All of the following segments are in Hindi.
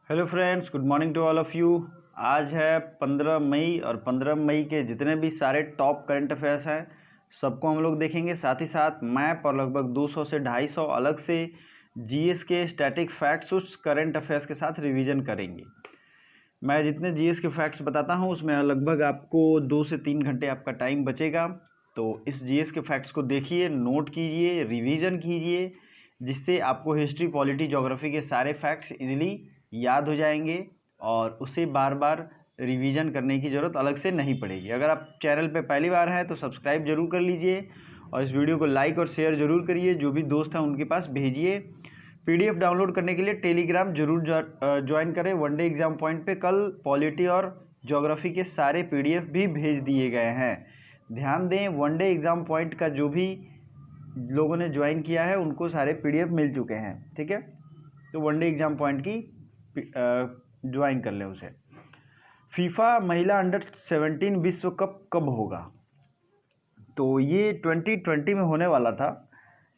Hello friends, good morning to all of you. आज है 15 मई और 15 मई के जितने भी सारे टॉप करंट अफेयर्स हैं सबको हम लोग देखेंगे। साथ ही साथ मैप और लगभग 200 से 250 अलग से जीएस के स्टैटिक फैक्ट्स उस करंट अफेयर्स के साथ रिवीजन करेंगे। मैं जितने जीएस के फैक्ट्स बताता हूँ उसमें लगभग आपको 2 से 3 घंटे आपका टाइम बचेगा। तो इस जीएस के फैक्ट्स को देखिए, नोट कीजिए, रिवीजन कीजिए, जिससे आपको हिस्ट्री, पॉलिटी, ज्योग्राफी के सारे फैक्ट्स इजीली याद हो जाएंगे और उसे बार बार रिवीजन करने की ज़रूरत अलग से नहीं पड़ेगी। अगर आप चैनल पे पहली बार हैं तो सब्सक्राइब जरूर कर लीजिए और इस वीडियो को लाइक और शेयर जरूर करिए। जो भी दोस्त हैं उनके पास भेजिए। पीडीएफ डाउनलोड करने के लिए टेलीग्राम जरूर ज्वाइन करें। वनडे एग्जाम पॉइंट पे कल पॉलिटी और ज्योग्राफी के सारे पीडीएफ भी भेज दिए गए हैं। ध्यान दें, वनडे एग्जाम पॉइंट का जो भी लोगों ने ज्वाइन किया है उनको सारे पीडीएफ मिल चुके हैं। ठीक है, तो वनडे एग्जाम पॉइंट की ज्वाइन कर लें उसे। फीफा महिला अंडर 17 विश्व कप कब होगा? तो ये 2020 में होने वाला था,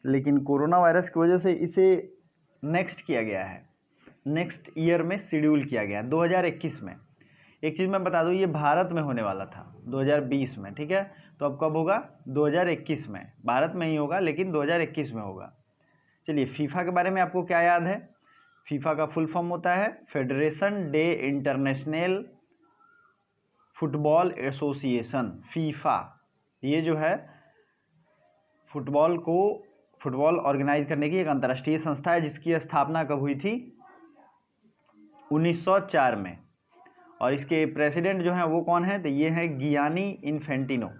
लेकिन कोरोना वायरस की वजह से इसे नेक्स्ट किया गया है, नेक्स्ट ईयर में शेड्यूल किया गया 2021 में। एक चीज़ मैं बता दूं, ये भारत में होने वाला था 2020 में। ठीक है, तो अब कब होगा? 2021 में। भारत में ही होगा लेकिन 2021 में होगा। चलिए, फीफा के बारे में आपको क्या याद है? फीफा का फुल फॉर्म होता है federation day international football association. FIFA ये जो है फुटबॉल ऑर्गेनाइज करने की एक अंतर्राष्ट्रीय संस्था है, जिसकी स्थापना कब हुई थी? 1904 में। और इसके प्रेसिडेंट जो हैं वो कौन है? तो ये है गियानी इन्फेंटिनो।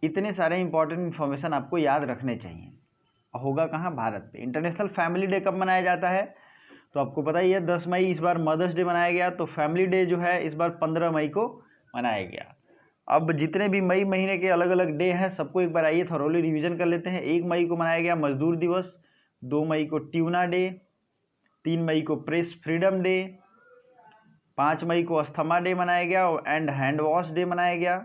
इतने सारे इंपॉर्टेंट इन्फॉर्मेशन आपको याद रखने चाहिए। होगा कहाँ? भारत पे। इंटरनेशनल फैमिली डे कब मनाया जाता है? तो आपको पता ही है 10 मई इस बार मदर्स डे मनाया गया, तो फैमिली डे जो है इस बार 15 मई को मनाया गया। अब जितने भी मई महीने के अलग अलग डे हैं सबको एक बार आइए थॉरोली रिवीजन कर लेते हैं। 1 मई को मनाया गया मजदूर दिवस, 2 मई को ट्यूना डे, 3 मई को प्रेस फ्रीडम डे, 5 मई को अस्थमा डे मनाया गया एंड हैंड वॉश डे मनाया गया।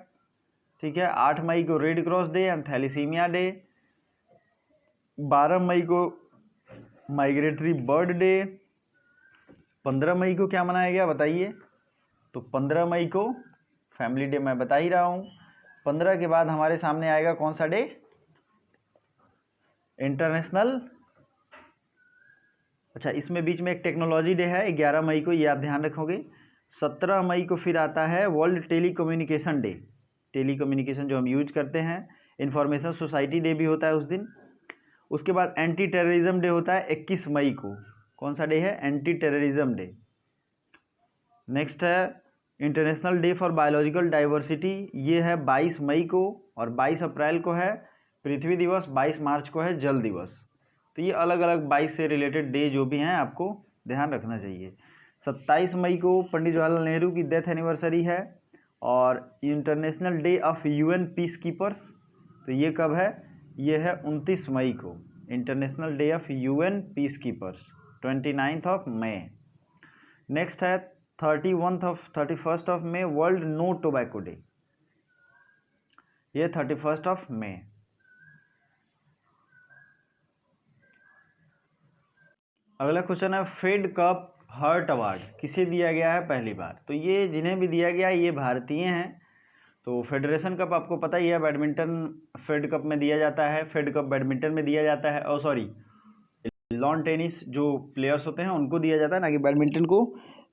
ठीक है, 8 मई को Red Cross Day and Thalassaemia Day, 12 मई को माइग्रेटरी बर्ड डे। 15 मई को क्या मनाया गया बताइए? तो 15 मई को फैमिली डे मैं बता ही रहा हूँ। 15 के बाद हमारे सामने आएगा कौन सा डे? इंटरनेशनल, अच्छा इसमें बीच में एक टेक्नोलॉजी डे है 11 मई को, ये आप ध्यान रखोगे। 17 मई को फिर आता है वर्ल्ड टेलीकम्युनिकेशन डे। टेलीकम्युनिकेशन जो हम यूज करते हैं, इंफॉर्मेशन सोसाइटी डे भी होता है उस दिन। उसके बाद एंटी टेररिज्म डे होता है 21 मई को। कौन सा डे है? Anti terrorism day. नेक्स्ट है international day for biological diversity, ये है 22 मई को, और 22 अप्रैल को है पृथ्वी दिवस, 22 मार्च को है जल दिवस। तो ये अलग अलग 22 से रिलेटेड डे जो भी हैं आपको ध्यान रखना चाहिए। 27 मई को पंडित जवाहरलाल नेहरू की डेथ एनिवर्सरी है, और International Day of UN peacekeepers, तो ये कब है? ये है 29 मई को, International Day of UN peacekeepers, 29 of May. Next है 31st of May World No Tobacco Day, ये 31 ऑफ मई। अगला क्वेश्चन है फेड कप हर्ट अवार्ड किसे दिया गया है पहली बार? तो ये जिन्हें भी दिया गया है ये भारतीय हैं। तो फेडरेशन कप आपको पता ही है, बैडमिंटन फेड कप में दिया जाता है, फेड कप बैडमिंटन में दिया जाता है, और सॉरी लॉन टेनिस जो प्लेयर्स होते हैं उनको दिया जाता है, ना कि बैडमिंटन को।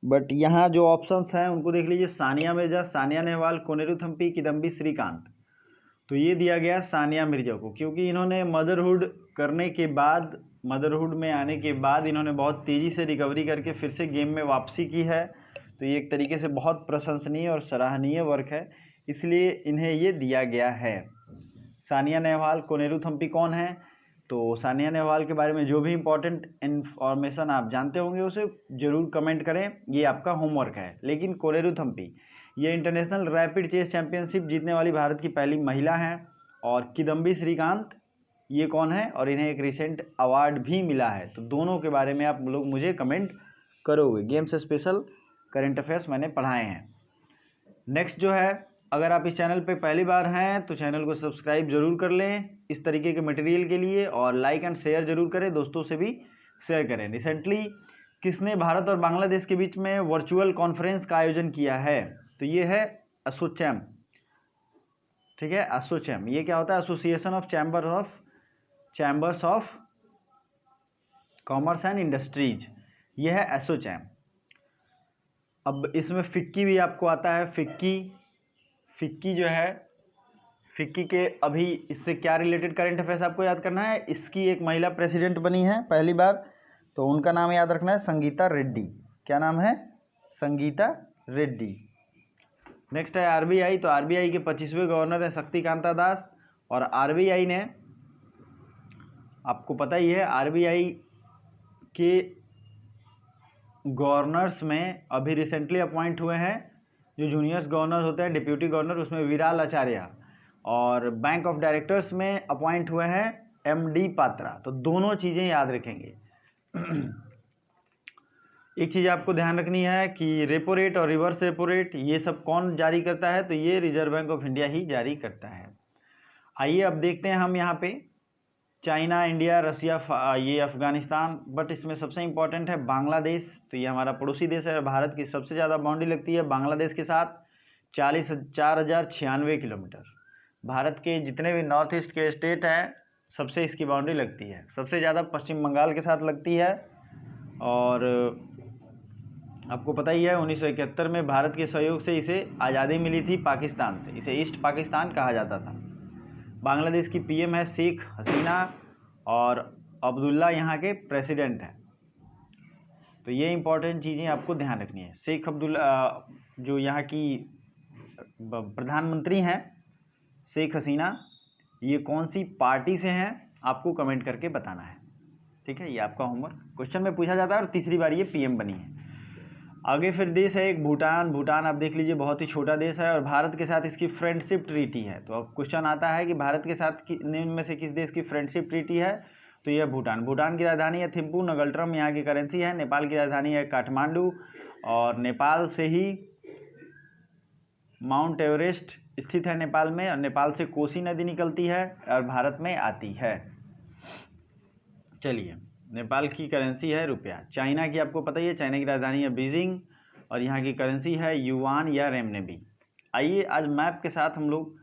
बट यहाँ जो ऑप्शंस हैं उनको देख लीजिए, सानिया मिर्जा, सानिया नेहवाल, कोनेरू थम्पी, किदम्बी श्रीकांत। तो ये दिया गया सानिया मिर्जा को, क्योंकि इन्होंने मदरहुड करने के बाद, मदरहुड में आने के बाद इन्होंने बहुत तेज़ी से रिकवरी करके फिर से गेम में वापसी की है। तो ये एक तरीके से बहुत प्रशंसनीय और सराहनीय वर्क है, इसलिए इन्हें ये दिया गया है। सानिया नेहवाल, कोनेरू थम्पी कौन है? तो सानिया नेहवाल के बारे में जो भी इंपॉर्टेंट इन्फॉर्मेशन आप जानते होंगे उसे ज़रूर कमेंट करें, ये आपका होमवर्क है। लेकिन कोनेरू थम्पी ये इंटरनेशनल रैपिड चेस चैंपियनशिप जीतने वाली भारत की पहली महिला हैं। और किदम्बी श्रीकांत ये कौन है? और इन्हें एक रिसेंट अवार्ड भी मिला है। तो दोनों के बारे में आप लोग मुझे कमेंट करोगे। गेम्स स्पेशल करंट अफेयर्स मैंने पढ़ाए हैं। नेक्स्ट जो है, अगर आप इस चैनल पे पहली बार हैं तो चैनल को सब्सक्राइब जरूर कर लें इस तरीके के मटेरियल के लिए, और लाइक एंड शेयर जरूर करें, दोस्तों से भी शेयर करें। रिसेंटली किसने भारत और बांग्लादेश के बीच में वर्चुअल कॉन्फ्रेंस का आयोजन किया है? तो ये है एसोचैम, ठीक है, एसोचैम। ये क्या होता है? Association of chambers of commerce and industries, ये है एसोचैम। अब इसमें फिक्की भी आपको आता है। फिक्की जो है, फिक्की के अभी इससे क्या रिलेटेड करंट अफेयर्स आपको याद करना है? इसकी एक महिला प्रेसिडेंट बनी है पहली बार, तो उनका नाम याद रखना है, संगीता रेड्डी। क्या नाम है? संगीता रेड्डी। नेक्स्ट है आरबीआई। तो आरबीआई के 25वें गवर्नर है शक्तिकांता दास। और आरबीआई ने, आपको पता ही है, आरबीआई के गवर्नर्स में अभी रिसेंटली अपॉइंट हुए हैं जो जूनियर्स गवर्नर होते हैं, डिप्यूटी गवर्नर, उसमें विराल आचार्य। और बैंक ऑफ डायरेक्टर्स में अपॉइंट हुए हैं एमडी पात्रा। तो दोनों चीज़ें याद रखेंगे। एक चीज़ आपको ध्यान रखनी है कि रेपो रेट और रिवर्स रेपो रेट ये सब कौन जारी करता है? तो ये रिजर्व बैंक ऑफ इंडिया ही जारी करता है। आइए अब देखते हैं हम यहाँ पे चाइना, इंडिया, रसिया, ये अफगानिस्तान, बट इसमें सबसे इम्पोर्टेंट है बांग्लादेश। तो ये हमारा पड़ोसी देश है। भारत की सबसे ज़्यादा बाउंड्री लगती है बांग्लादेश के साथ, 44,096 किलोमीटर। भारत के जितने भी नॉर्थ ईस्ट के स्टेट हैं सबसे इसकी बाउंड्री लगती है। सबसे ज़्यादा पश्चिम बंगाल के साथ लगती है। और आपको पता ही है 1971 में भारत के सहयोग से इसे आज़ादी मिली थी पाकिस्तान से। इसे ईस्ट पाकिस्तान कहा जाता था। बांग्लादेश की पीएम है शेख हसीना और अब्दुल्ला यहाँ के प्रेसिडेंट हैं। तो ये इंपॉर्टेंट चीज़ें आपको ध्यान रखनी है। शेख अब्दुल्ला जो यहाँ की प्रधानमंत्री हैं, शेख हसीना, ये कौन सी पार्टी से हैं आपको कमेंट करके बताना है, ठीक है। ये आपका होमवर्क क्वेश्चन में पूछा जाता है और तीसरी बार ये पीएम बनी है। आगे फिर देश है एक भूटान। भूटान आप देख लीजिए, बहुत ही छोटा देश है और भारत के साथ इसकी फ्रेंडशिप ट्रीटी है। तो अब क्वेश्चन आता है कि भारत के साथ निम्न में से किस देश की फ्रेंडशिप ट्रीटी है? तो यह भूटान। भूटान की राजधानी है थिम्पू, नगल्ट्रम यहाँ की करेंसी है। नेपाल की राजधानी है काठमांडू और नेपाल से ही माउंट एवरेस्ट स्थित है नेपाल में, और नेपाल से कोसी नदी निकलती है और भारत में आती है। चलिए, नेपाल की करेंसी है रुपया। चाइना की आपको पता ही है, चाइना की राजधानी है बीजिंग और यहाँ की करेंसी है युआन या रेमनेबी। आइए आज मैप के साथ हम लोग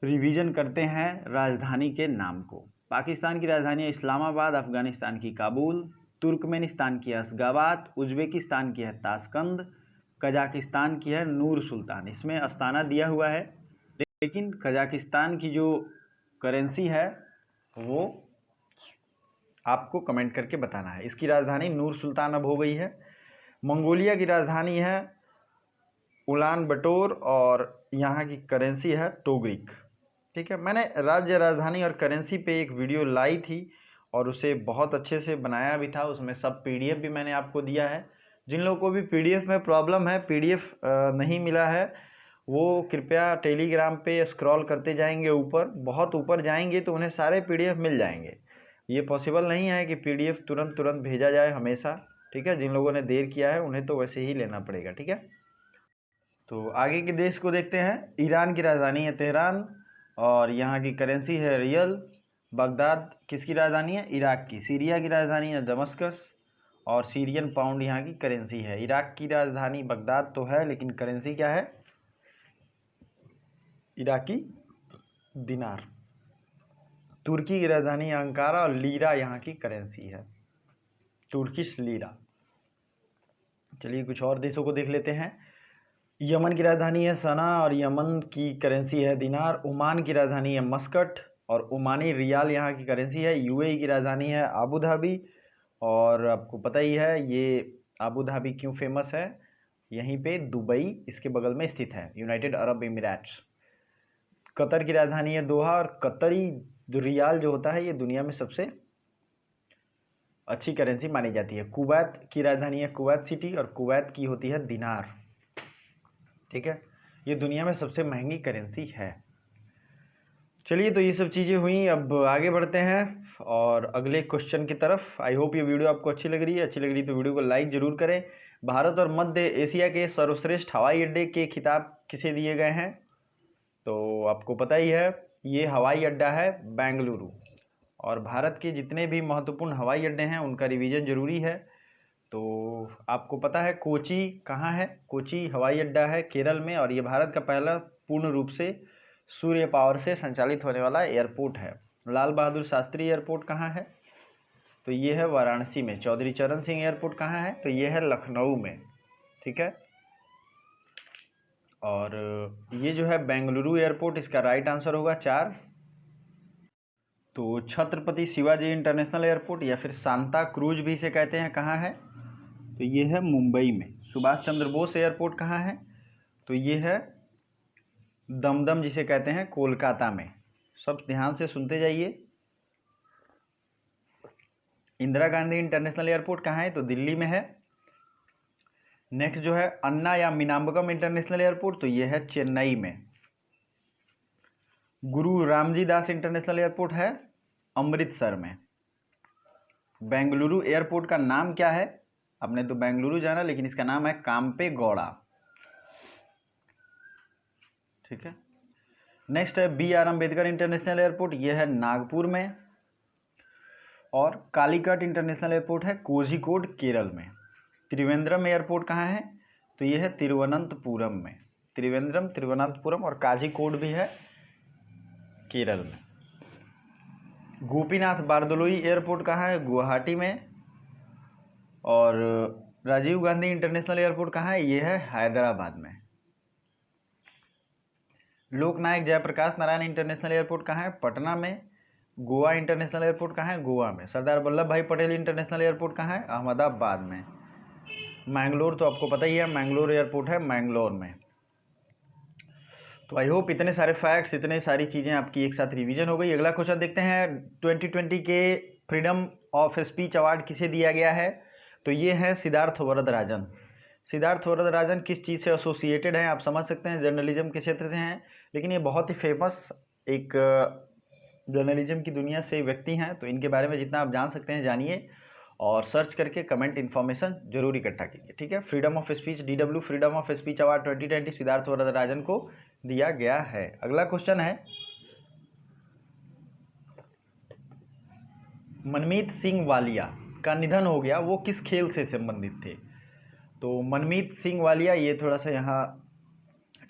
रिवीजन करते हैं राजधानी के नाम को। पाकिस्तान की राजधानी है इस्लामाबाद, अफगानिस्तान की काबुल, तुर्कमेनिस्तान की अशगाबाद, उज्बेकिस्तान की है ताशकंद, कजाकिस्तान की है नूर सुल्तान। इसमें अस्ताना दिया हुआ है, लेकिन कजाकिस्तान की जो करेंसी है वो आपको कमेंट करके बताना है। इसकी राजधानी नूर सुल्तान अब हो गई है। मंगोलिया की राजधानी है उलान बटोर और यहाँ की करेंसी है टोग्रिक, ठीक है। मैंने राज्य, राजधानी और करेंसी पे एक वीडियो लाई थी और उसे बहुत अच्छे से बनाया भी था। उसमें सब पीडीएफ भी मैंने आपको दिया है। जिन लोगों को भी पीडीएफ में प्रॉब्लम है, पीडीएफ नहीं मिला है, वो कृपया टेलीग्राम पे स्क्रॉल करते जाएंगे, ऊपर बहुत ऊपर जाएंगे तो उन्हें सारे पीडीएफ मिल जाएंगे। ये पॉसिबल नहीं है कि पीडीएफ तुरंत भेजा जाए हमेशा, ठीक है। जिन लोगों ने देर किया है उन्हें तो वैसे ही लेना पड़ेगा, ठीक है। तो आगे के देश को देखते हैं। ईरान की राजधानी है तेहरान और यहाँ की करेंसी है रियल। बगदाद किसकी राजधानी है? इराक की। सीरिया की राजधानी है दमस्कस और सीरियन पाउंड यहाँ की करेंसी है। इराक की राजधानी बगदाद तो है, लेकिन करेंसी क्या है? इराकी दिनार। तुर्की की राजधानी है अंकारा और लीरा यहाँ की करेंसी है, तुर्किश लीरा। चलिए कुछ और देशों को देख लेते हैं। यमन की राजधानी है सना और यमन की करेंसी है दिनार। ओमान की राजधानी है मस्कट और ओमानी रियाल यहाँ की करेंसी है। यूएई की राजधानी है आबू धाबी और आपको पता ही है ये आबू धाबी क्यों फेमस है, यहीं पे दुबई इसके बगल में स्थित है, यूनाइटेड अरब एमिरेट्स। कतर की राजधानी है दोहा और कतरी रियाल जो होता है ये दुनिया में सबसे अच्छी करेंसी मानी जाती है। कुवैत की राजधानी है कुवैत सिटी और कुवैत की होती है दिनार, ठीक है। ये दुनिया में सबसे महंगी करेंसी है। चलिए, तो ये सब चीज़ें हुई। अब आगे बढ़ते हैं और अगले क्वेश्चन की तरफ। आई होप ये वीडियो आपको अच्छी लग रही है। अच्छी लग रही है तो वीडियो को लाइक जरूर करें। भारत और मध्य एशिया के सर्वश्रेष्ठ हवाई अड्डे के खिताब किसे दिए गए हैं? तो आपको पता ही है ये हवाई अड्डा है बेंगलुरु। और भारत के जितने भी महत्वपूर्ण हवाई अड्डे हैं उनका रिवीजन जरूरी है। तो आपको पता है कोची कहाँ है? कोची हवाई अड्डा है केरल में, और ये भारत का पहला पूर्ण रूप से सूर्य पावर से संचालित होने वाला एयरपोर्ट है। लाल बहादुर शास्त्री एयरपोर्ट कहाँ है? तो ये है वाराणसी में। चौधरी चरण सिंह एयरपोर्ट कहाँ है? तो ये है लखनऊ में। ठीक है। और ये जो है बेंगलुरु एयरपोर्ट, इसका राइट आंसर होगा 4। तो छत्रपति शिवाजी इंटरनेशनल एयरपोर्ट या फिर सांता क्रूज भी इसे कहते हैं, कहाँ है? तो ये है मुंबई में। सुभाष चंद्र बोस एयरपोर्ट कहाँ है? तो ये है दमदम जिसे कहते हैं, कोलकाता में। सब ध्यान से सुनते जाइए। इंदिरा गांधी इंटरनेशनल एयरपोर्ट कहाँ है? तो दिल्ली में है। नेक्स्ट जो है अन्ना या मीनाम्बकम इंटरनेशनल एयरपोर्ट, तो ये है चेन्नई में। गुरु रामजी दास इंटरनेशनल एयरपोर्ट है अमृतसर में। बेंगलुरु एयरपोर्ट का नाम क्या है? आपने तो बेंगलुरु जाना, लेकिन इसका नाम है काम्पे गौड़ा। ठीक है। नेक्स्ट है B R Ambedkar International Airport, यह है नागपुर में। और कालीकट इंटरनेशनल एयरपोर्ट है कोझिकोड केरल में। त्रिवेंद्रम एयरपोर्ट कहाँ है? तो यह है तिरुवनंतपुरम में। त्रिवेंद्रम, तिरुवनंतपुरम और काझीकोड भी है केरल में। गोपीनाथ बारदोलोई एयरपोर्ट कहाँ है? गुवाहाटी में। और राजीव गांधी इंटरनेशनल एयरपोर्ट कहाँ है? यह है हैदराबाद में। लोकनायक जयप्रकाश नारायण इंटरनेशनल एयरपोर्ट कहाँ है? पटना में। गोवा इंटरनेशनल एयरपोर्ट कहाँ है? गोवा में। सरदार वल्लभ भाई पटेल इंटरनेशनल एयरपोर्ट कहाँ है? अहमदाबाद में। मैंगलोर तो आपको पता ही है, मैंगलोर एयरपोर्ट है मैंगलोर में। तो आई होप इतने सारे फैक्ट्स, इतने सारी चीज़ें आपकी एक साथ रिवीजन हो गई। अगला क्वेश्चन देखते हैं। 2020 के फ्रीडम ऑफ स्पीच अवार्ड किसे दिया गया है? तो ये है सिद्धार्थ वरदराजन। सिद्धार्थ वरदराजन किस चीज़ से एसोसिएटेड हैं? आप समझ सकते हैं, जर्नलिज्म के क्षेत्र से हैं, लेकिन ये बहुत ही फेमस एक जर्नलिज्म की दुनिया से व्यक्ति हैं। तो इनके बारे में जितना आप जान सकते हैं जानिए, और सर्च करके कमेंट इन्फॉर्मेशन जरूर इकट्ठा कीजिए। ठीक है। Freedom of speech, DW freedom of speech award 2020 Siddharth Varadarajan को दिया गया है। अगला क्वेश्चन है, मनमीत सिंह वालिया का निधन हो गया, वो किस खेल से संबंधित थे? तो मनमीत सिंह वालिया, ये थोड़ा सा यहाँ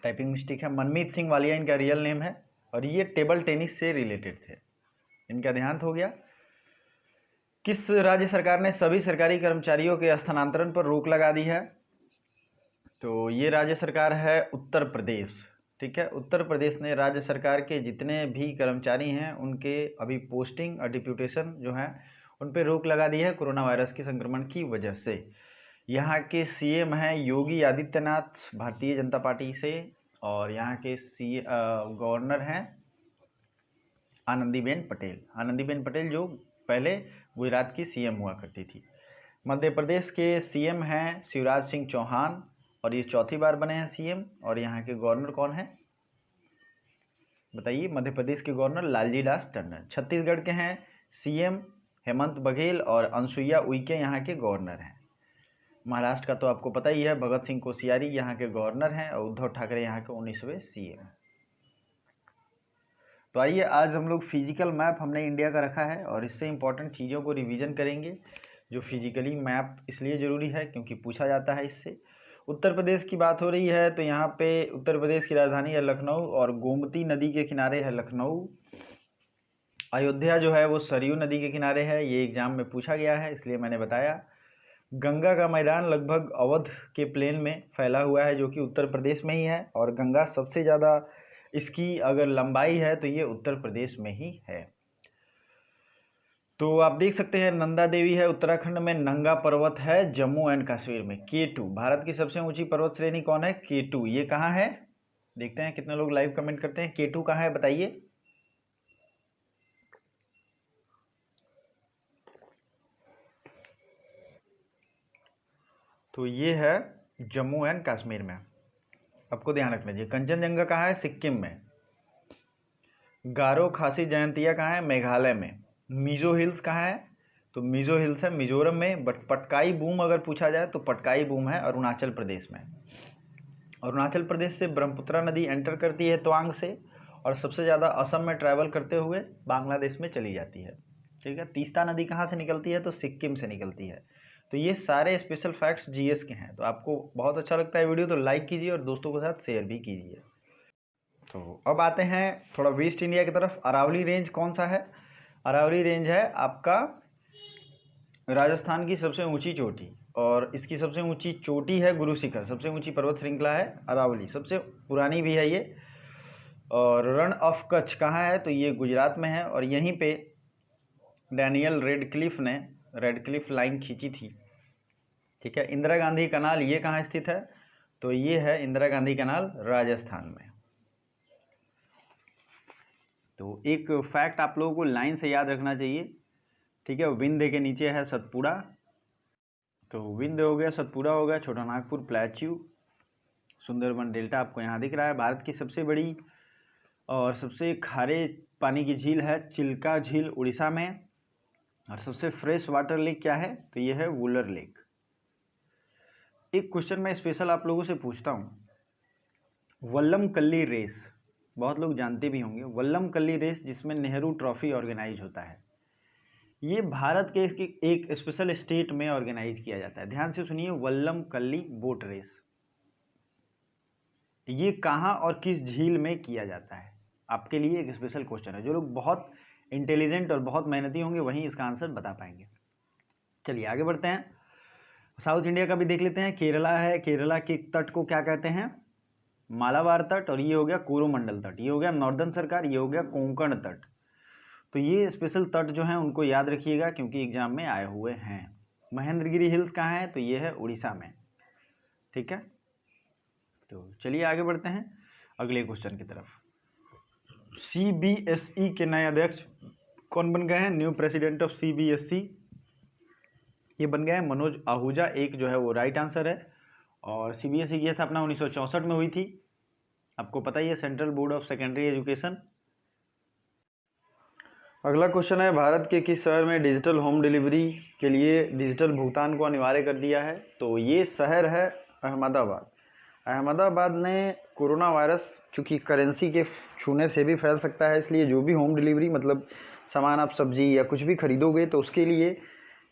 टाइपिंग मिस्टेक है। मनमीत सिंह वालिया इनका रियल नेम है, और ये टेबल टेनिस से रिलेटेड थे। इनका देहांत हो गया। किस राज्य सरकार ने सभी सरकारी कर्मचारियों के स्थानांतरण पर रोक लगा दी है? तो ये राज्य सरकार है उत्तर प्रदेश। ठीक है। उत्तर प्रदेश ने राज्य सरकार के जितने भी कर्मचारी हैं उनके अभी पोस्टिंग और डिप्यूटेशन जो है उन पर रोक लगा दी है कोरोना वायरस के संक्रमण की वजह से। यहाँ के सीएम हैं योगी आदित्यनाथ भारतीय जनता पार्टी से, और यहाँ के गवर्नर हैं आनंदीबेन पटेल। आनंदीबेन पटेल जो पहले गुजरात की सीएम हुआ करती थी। मध्य प्रदेश के सीएम हैं शिवराज सिंह चौहान, और ये चौथी बार बने हैं सीएम। और यहाँ के गवर्नर कौन है बताइए? मध्य प्रदेश के गवर्नर लालजी दास टंडन। छत्तीसगढ़ के हैं सीएम हेमंत बघेल, और अनसुईया उइके यहाँ के गवर्नर हैं। महाराष्ट्र का तो आपको पता ही है, भगत सिंह कोश्यारी यहाँ के गवर्नर हैं, और उद्धव ठाकरे यहाँ के 19वें सीएम। तो आइए, आज हम लोग फिजिकल मैप हमने इंडिया का रखा है, और इससे इंपॉर्टेंट चीज़ों को रिवीजन करेंगे। जो फिजिकली मैप इसलिए ज़रूरी है क्योंकि पूछा जाता है इससे। उत्तर प्रदेश की बात हो रही है, तो यहाँ पे उत्तर प्रदेश की राजधानी है लखनऊ, और गोमती नदी के किनारे है लखनऊ। अयोध्या जो है वो सरयू नदी के किनारे है, ये एग्जाम में पूछा गया है इसलिए मैंने बताया। गंगा का मैदान लगभग अवध के प्लेन में फैला हुआ है, जो कि उत्तर प्रदेश में ही है, और गंगा सबसे ज़्यादा इसकी अगर लंबाई है तो ये उत्तर प्रदेश में ही है। तो आप देख सकते हैं नंदा देवी है उत्तराखंड में, नंगा पर्वत है जम्मू एंड कश्मीर में। K2 भारत की सबसे ऊंची पर्वत श्रेणी कौन है? K2। ये कहाँ है? देखते हैं कितने लोग लाइव कमेंट करते हैं। K2 कहाँ है बताइए? तो ये है जम्मू एंड कश्मीर में। आपको ध्यान रखना चाहिए। कंचनजंगा कहाँ है? सिक्किम में। गारो खासी जयंतिया कहाँ है? मेघालय में। मिजो हिल्स कहाँ है? तो मिजो हिल्स है मिजोरम में। बट पटकाई बूम अगर पूछा जाए तो पटकाई बूम है अरुणाचल प्रदेश में। अरुणाचल प्रदेश से ब्रह्मपुत्रा नदी एंटर करती है तवांग से, और सबसे ज़्यादा असम में ट्रैवल करते हुए बांग्लादेश में चली जाती है। ठीक है। तीस्ता नदी कहाँ से निकलती है? तो सिक्किम से निकलती है। तो ये सारे स्पेशल फैक्ट्स जीएस के हैं। तो आपको बहुत अच्छा लगता है वीडियो तो लाइक कीजिए और दोस्तों के साथ शेयर भी कीजिए। तो अब आते हैं थोड़ा वेस्ट इंडिया की तरफ। अरावली रेंज कौन सा है? अरावली रेंज है आपका राजस्थान की सबसे ऊंची चोटी, और इसकी सबसे ऊंची चोटी है गुरु शिखर। सबसे ऊंची पर्वत श्रृंखला है अरावली, सबसे पुरानी भी है ये। और रण ऑफ कच्छ कहाँ है? तो ये गुजरात में है, और यहीं पे डैनियल रेडक्लिफ ने रेडक्लिफ लाइन खींची थी। ठीक है। इंदिरा गांधी कनाल ये कहाँ स्थित है? तो ये है इंदिरा गांधी कनाल राजस्थान में। तो एक फैक्ट आप लोगों को लाइन से याद रखना चाहिए। ठीक है। विंध्य के नीचे है सतपुड़ा, तो विंध्य हो गया, सतपुड़ा हो गया, छोटा नागपुर, प्लेट्यू, सुंदरबन डेल्टा आपको यहाँ दिख रहा है। भारत की सबसे बड़ी और सबसे खारे पानी की झील है चिल्का झील उड़ीसा में। और सबसे फ्रेश वाटर लेक क्या है? तो ये है वुलर लेक। एक क्वेश्चन मैं स्पेशल आप लोगों से पूछता हूँ, वल्लम कल्ली रेस बहुत लोग जानते भी होंगे। वल्लम कल्ली रेस जिसमें नेहरू ट्रॉफी ऑर्गेनाइज होता है, ये भारत के एक स्पेशल स्टेट में ऑर्गेनाइज किया जाता है। ध्यान से सुनिए, वल्लम कल्ली बोट रेस ये कहाँ और किस झील में किया जाता है? आपके लिए एक स्पेशल क्वेश्चन है। जो लोग बहुत इंटेलिजेंट और बहुत मेहनती होंगे वहीं इसका आंसर बता पाएंगे। चलिए आगे बढ़ते हैं। साउथ इंडिया का भी देख लेते हैं। केरला है, केरला के तट को क्या कहते हैं? मालाबार तट, और ये हो गया कोरोमंडल तट, ये हो गया नॉर्दर्न सरकार, ये हो गया कोंकण तट। तो ये स्पेशल तट जो हैं उनको याद रखिएगा क्योंकि एग्जाम में आए हुए हैं। महेंद्रगिरी हिल्स कहाँ है? तो ये है उड़ीसा में। ठीक है। तो चलिए आगे बढ़ते हैं अगले क्वेश्चन की तरफ। सीबीएसई के नए अध्यक्ष कौन बन गए हैं? न्यू प्रेसिडेंट ऑफ सीबीएसई ये बन गए हैं मनोज आहूजा। एक जो है वो राइट आंसर है। और सीबीएसई की स्थापना 1964 में हुई थी। आपको पता ही है, central board of secondary education. अगला क्वेश्चन है, भारत के किस शहर में डिजिटल होम डिलीवरी के लिए डिजिटल भुगतान को अनिवार्य कर दिया है? तो ये शहर है अहमदाबाद। अहमदाबाद ने कोरोना वायरस चूँकि करेंसी के छूने से भी फैल सकता है, इसलिए जो भी होम डिलीवरी मतलब सामान आप सब्जी या कुछ भी खरीदोगे तो उसके लिए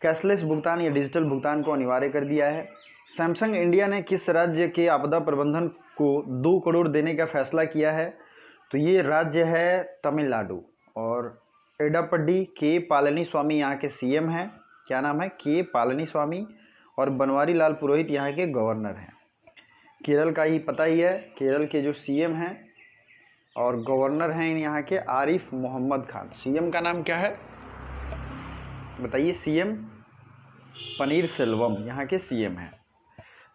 कैशलेस भुगतान या डिजिटल भुगतान को अनिवार्य कर दिया है। सैमसंग इंडिया ने किस राज्य के आपदा प्रबंधन को 2 करोड़ देने का फैसला किया है? तो ये राज्य है तमिलनाडु। और एडापड्डी के पालनीस्वामी यहाँ के सीएम हैं। क्या नाम है? के पालनीस्वामी। और बनवारी लाल पुरोहित यहाँ के गवर्नर हैं। केरल का ही पता ही है, केरल के जो सीएम हैं और गवर्नर हैं यहाँ के आरिफ मोहम्मद खान। सीएम का नाम क्या है बताइए? सीएम पनीर सेल्वम यहाँ के सीएम हैं।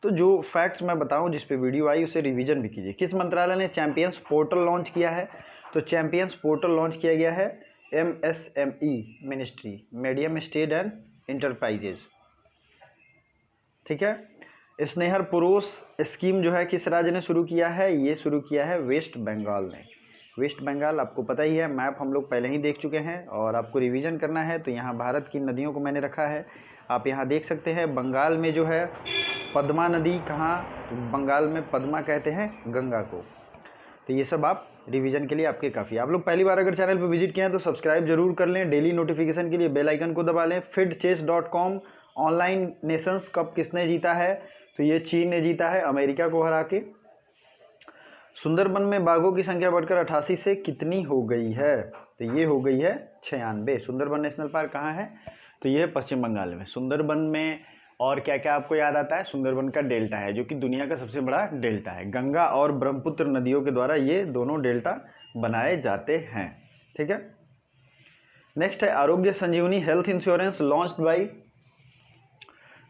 तो जो फैक्ट्स मैं बताऊं जिस पे वीडियो आई उसे रिवीजन भी कीजिए। किस मंत्रालय ने चैंपियंस पोर्टल लॉन्च किया है? तो चैंपियंस पोर्टल लॉन्च किया गया है MSME ministry, medium state and enterprises. ठीक है। स्नेहर पुरुष स्कीम जो है किस राज्य ने शुरू किया है? ये शुरू किया है वेस्ट बंगाल ने। वेस्ट बंगाल आपको पता ही है, मैप हम लोग पहले ही देख चुके हैं और आपको रिवीजन करना है तो यहाँ भारत की नदियों को मैंने रखा है। आप यहाँ देख सकते हैं बंगाल में जो है पद्मा नदी कहाँ? बंगाल में पद्मा कहते हैं गंगा को। तो ये सब आप रिवीजन के लिए आपके काफ़ी। आप लोग पहली बार अगर चैनल पर विजिट किए हैं तो सब्सक्राइब जरूर कर लें। डेली नोटिफिकेशन के लिए बेल आइकन को दबा लें। fidchess.com ऑनलाइन नेशंस कप किसने जीता है? तो ये चीन ने जीता है अमेरिका को हरा के। सुंदरबन में बाघों की संख्या बढ़कर 88 से कितनी हो गई है? तो ये हो गई है 96। सुंदरबन नेशनल पार्क कहाँ है? तो ये है पश्चिम बंगाल में। सुंदरबन में और क्या क्या आपको याद आता है? सुंदरबन का डेल्टा है जो कि दुनिया का सबसे बड़ा डेल्टा है। गंगा और ब्रह्मपुत्र नदियों के द्वारा ये दोनों डेल्टा बनाए जाते हैं। ठीक है। नेक्स्ट है आरोग्य संजीवनी हेल्थ इंश्योरेंस लॉन्च्ड बाय।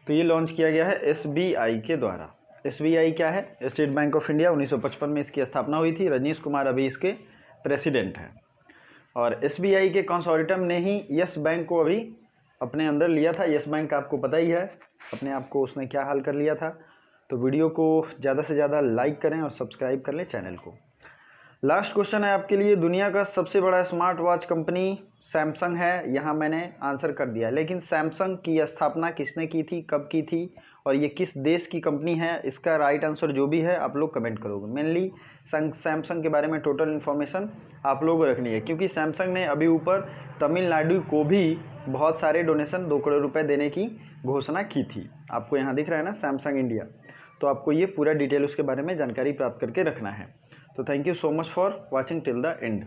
तो ये लॉन्च किया गया है SBI के द्वारा। SBI क्या है? State bank of India. 1955 में इसकी स्थापना हुई थी। रजनीश कुमार अभी इसके प्रेसिडेंट हैं। और SBI के कंसोर्टियम ने ही यस बैंक को अभी अपने अंदर लिया था। यस बैंक आपको पता ही है अपने आप को उसने क्या हाल कर लिया था। तो वीडियो को ज़्यादा से ज़्यादा लाइक करें और सब्सक्राइब कर लें चैनल को। लास्ट क्वेश्चन है आपके लिए, दुनिया का सबसे बड़ा स्मार्ट वॉच कंपनी सैमसंग है, यहाँ मैंने आंसर कर दिया। लेकिन सैमसंग की स्थापना किसने की थी, कब की थी और ये किस देश की कंपनी है, इसका राइट आंसर जो भी है आप लोग कमेंट करोगे। मेनली सैमसंग के बारे में टोटल इन्फॉर्मेशन आप लोगों को रखनी है, क्योंकि सैमसंग ने अभी ऊपर तमिलनाडु को भी बहुत सारे डोनेशन 2 करोड़ रुपए देने की घोषणा की थी। आपको यहाँ दिख रहा है ना सैमसंग इंडिया, तो आपको ये पूरा डिटेल उसके बारे में जानकारी प्राप्त करके रखना है। तो thank you so much for watching till the end.